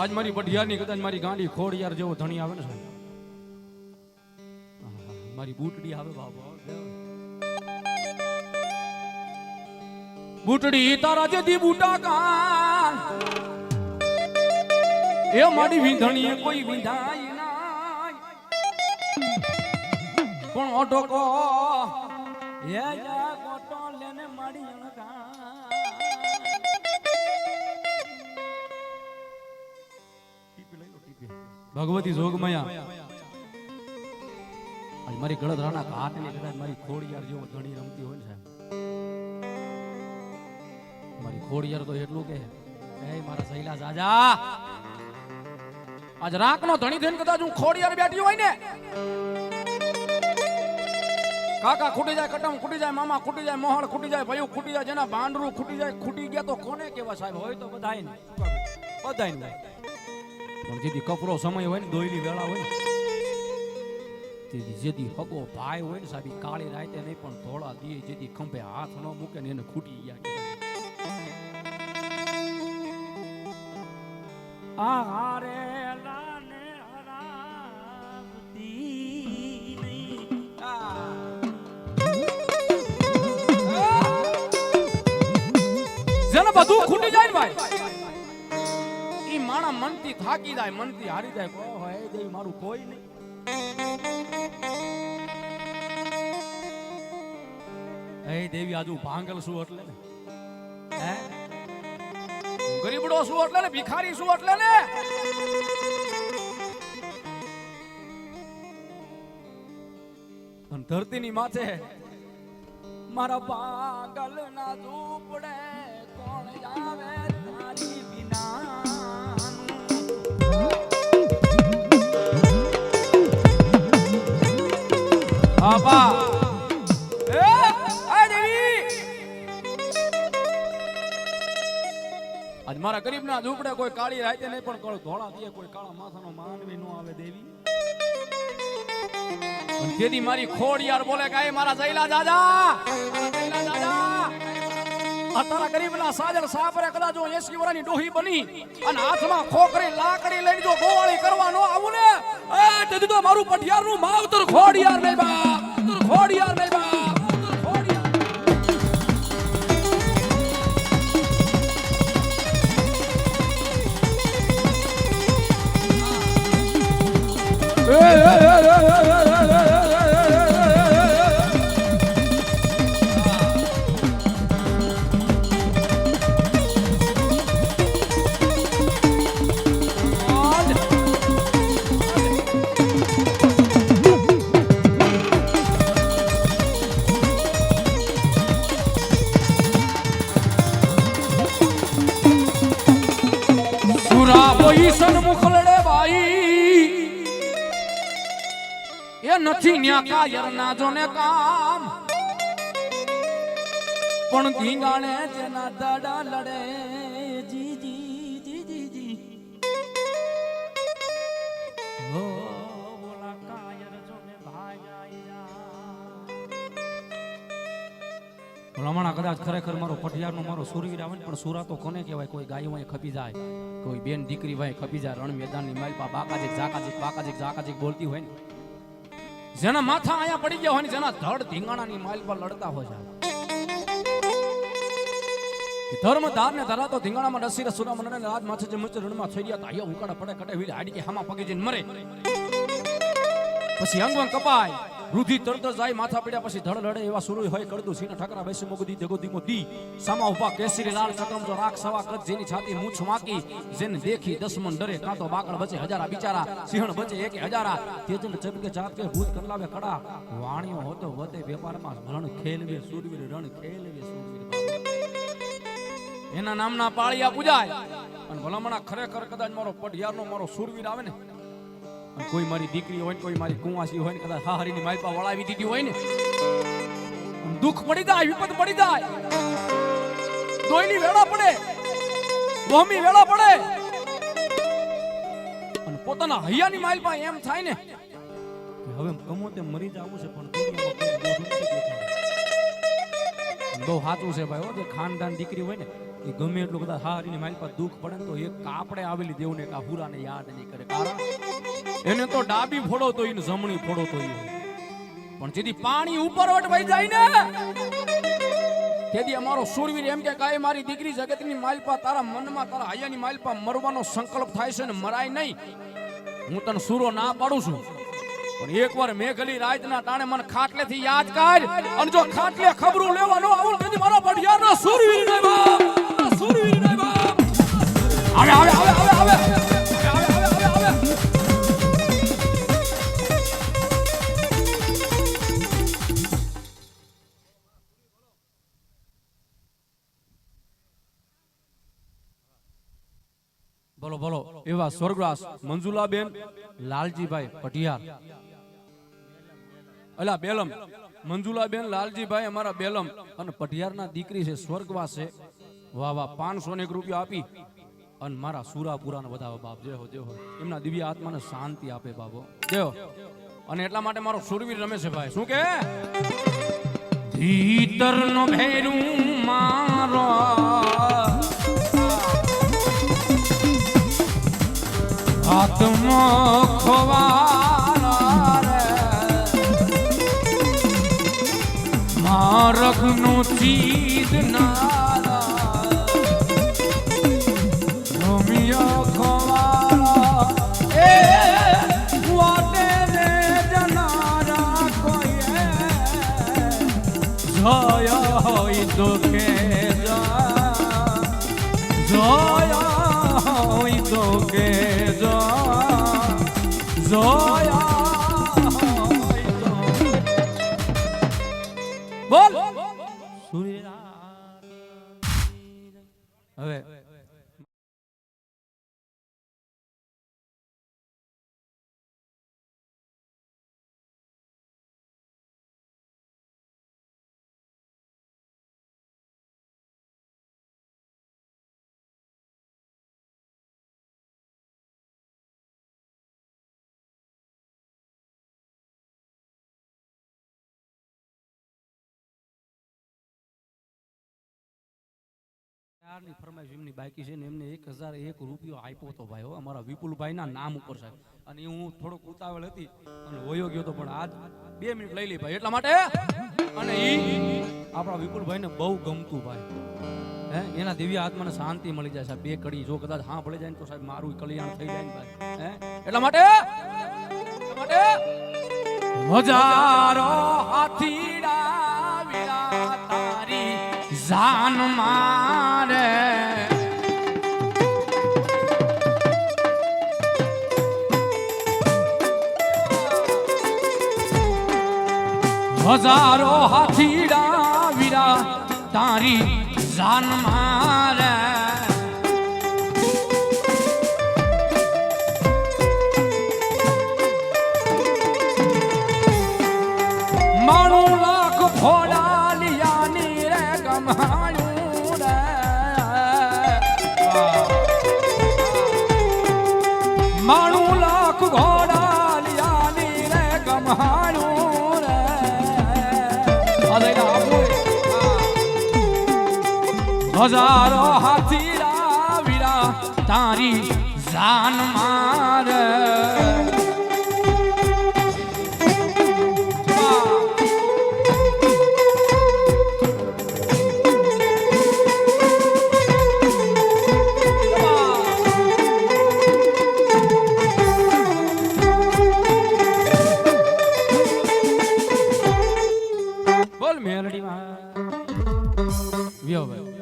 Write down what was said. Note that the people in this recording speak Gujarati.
આજ મારી બઢિયારની કદાચ મારી ગાંડી ખોડિયાર જેવો ધણી આવે ને સાહેબ, મારી બૂટડી આવે બાબા, બૂટડી તારા જેથી બૂટા કાન એ મારી વિંધણીએ કોઈ વિંધાય ના પણ ઓઢોકો એ જા કોટો લેને મારી અણકા ભગવતી જોગમાયા આજ મારી ગળદરાના ઘાટની કદાચ મારી ખોડિયાર જેવો ધણી રમતી હોય ને સાહેબ, મારી ખોડિયાર તો એટલું કે એ મારા સૈલા જાજા આજ રાકનો ધણી થઈને કદાચ હું ખોડિયાર બેઠી હોય ને, કાકા ખૂટી જાય, કટમ ખૂટી જાય, મામા ખૂટી જાય, મોહળ ખૂટી જાય, ભાઈઓ ખૂટી જાય, જેના ભાંડરું ખૂટી જાય, ખૂટી ગયા તો કોને કેવા સાહેબ, હોય તો બધાય ને પણ જેથી કપરો સમય હોય ને દોયલી વેળા હોય ને તેથી જેથી હગો ભાઈ હોય ને સાહેબ કાળી રાતે નહીં પણ ધોળા દીએ જેથી ખંભે હાથ ન મૂકે ને એને ખૂટી ગયા આરે લાને હરાવતી નહીં જેને બધું ખૂટી જાય ને ભાઈ ઈ માણા મનથી થાકી જાય, મનથી હારી જાય, ઓહો એ દેવી મારું કોઈ નહીં, એ દેવી આજુ ભાંગલ શું એટલે ને, હે ગરીબડો શું એટલે ને, ભિખારી શું એટલે ને, અને ધરતીની માથે મારા પાગલ ના ઝૂપડે કોણ આવે તારી વિના બાબા એ આ દેવી આજ મારા ગરીબના ઝૂંપડે કોઈ કાળી રાતે નહીં પણ કળ ધોળા દીએ કોઈ કાળા માથાનો માનવી નો આવે દેવી, અને તેથી મારી ખોડિયાર બોલે કે મારા જઈલા દાદા, જઈલા દાદા આ તારા ગરીબના સાજર સાપરે કદાચ જો 80 વર્ષની ડોહી બની અને હાથમાં ખોખરી લાકડી લઈને જો ગોવાળી કરવા નો આવું ને એ તેથી તો મારું પઠિયારનું માવતર ખોડિયાર નહીં બા, તું ખોડિયાર નહીં બા, તું ખોડિયાર મુખલડે ભાઈ એ નથી ન્યા કાયર ના જોને કામ પણ ધીંગાણે જેના દાડા લડે જી જી જી જી જી હો બોલા કાયર જોને ભાઈ ભલામણા કદાચ ખરેખર મારો પઠિયારનો મારો સુરવીર આવે ને પણ સુરા તો કોને કહેવાય, કોઈ ગાયો હોય ખપી જાય, કોઈ બેન દીકરી હોય ખપી જાય, રણ મેદાનની માલપા બાકાજીક જાકાજીક બાકાજીક જાકાજીક બોલતી હોય ને, જેના માથા આયા પડી ગયા હોય ને, જેના ધડ ધીંગાણાની માલપા લડતા હોય છે ધર્મ ધાર ને ધરા તો ધીંગાણામાં રસી રસુરા મને રાજ માથે જે મચર રણમાં થઈ ગયા તાયા ઉકાડા પડે કટે વીડ હાડી કે હામા પગે જઈને મરે, પછી અંગવંગ કપાય, રુધિ તરત જાય, માથા પડ્યા પછી ધડ લડે એવા સુરુ હોય કડતું સીના ઠકરા બેસી મોગદી જગો દીમો દી સામા ઉભા કેસરી લાલ ચક્રમ જો રાખ સવા કદ જેની છાતી મૂછ માકી જેને દેખી દસમન ડરે કાં તો બાકડ બચે હજારા બિચારા સિંહણ બચે એક હજારા તેજન ચબકે જાત કે ભૂત કરલાવે કડા વાણીઓ હોતો વતે વેપારમાં રણ ખેલવે સુરવીર રણ ખેલવે સુરવીર એના નામના પાળિયા પૂજાય અને ભલામણા ખરેખર કદાચ મારો પઢિયારનો મારો સુરવીર આવે ને, કોઈ મારી દીકરી હોય, કોઈ મારી કુંવાસી હોય, કદાચ હાહરીની માલપા વળાવી દીધી હોય ને, દુઃખ પડી જાય, વિપત પડી જાય, દોયની વેળા પડે, બોમી વેળા પડે અને પોતાના હૈયાની માલપા એમ થાય ને કે હવે ગમો તે મરી જાવું છે પણ બહુ સાચું છે ભાઈ, જે ખાનદાન દીકરી હોય ને એ ગમે એટલું બધા હારીની મારી પાસે દુઃખ પડે ને તો એક કાપડે આવેલી દેવને કા હુરાને યાદ નહીં કરે. કારણ એને તો ડાબી ફોડો તો ઈ જમણી ફોડો તો ઈ, પણ જેથી પાણી ઉપર વટવાઈ જાય ને તેથી અમારો સુરવીર એમ કે કાય મારી દીકરી જગતની માલપા તારા મનમાં તારા હૈયાની માલપા મરવાનો સંકલ્પ થાય છે ને મરાય નહીં. હું તને સુરો ના પાડું છું, પણ એકવાર મેઘલી રાતના ટાણે મને ખાટલેથી યાદ કર, અને જો ખાટલે ખબરું લેવાનો આવું તેથી મારો પઢિયારનો સુરવીર ને બાપ, સુરવીર ને બાપ આવે આવે આવે આવે આવે આવે આવે બોલો બોલો એવા સ્વર્ગવાસ મંજુલાબેન લાલજીભાઈ પઢિયાર, અલા બેલમ મંજુલાબેન લાલજીભાઈ અમારા બેલમ અને પઢિયારના દીકરી છે, સ્વર્ગવાસ છે. વાહ વાહ 501 રૂપિયા આપી અને મારા સુરાપુરાને વધાવો બાપ, જે હો એમના દિવ્ય આત્માને શાંતિ આપે બાબો દેવ. અને એટલા માટે મારો સુરવીર રમે છે ભાઈ, શું કે ભીતરનો ભેરું મારો આત્મો ખોવાલા રે મારગનું ચીદ નારા રોમિયો ખોવાલા એ વાટે રે જનારા કોઈએ જય હોય તો કે જય હોય તો કે બોલ હવે ની ફરમાઈશ એમની બાકી છે ને એમને 1001 રૂપિયો આપ્યો તો ભાઈ, અમારા વિપુલભાઈ ના નામ ઉપર સાહેબ. અને હું થોડોક ઉતાવળ હતી અને હોયો ગયો તો, પણ આજ 2 મિનિટ લઈ લી ભાઈ એટલા માટે. અને ઈ આપણા વિપુલભાઈ ને બહુ ગમતું ભાઈ, હે એના દિવ્ય આત્માને શાંતિ મળી જાય સાહેબ. 2 કડી જો કદાચ હા ભળી જાય ને તો સાહેબ મારું કલ્યાણ થઈ જાય ને ભાઈ, હે એટલા માટે હજારો હાથીડા વિરા તારી જાન મારે હજારો હાથીડા વીરા તારી જાન મારે માણું લાખ ફોડા લિયાની રે ગમાયું રે માણું લાખ ઘોડા લિયાની રે ગમાયું રે હજારો હાથીડા વીરા તારી જાન મારે બોલ મેલડીમાં વ્યો ભાઈ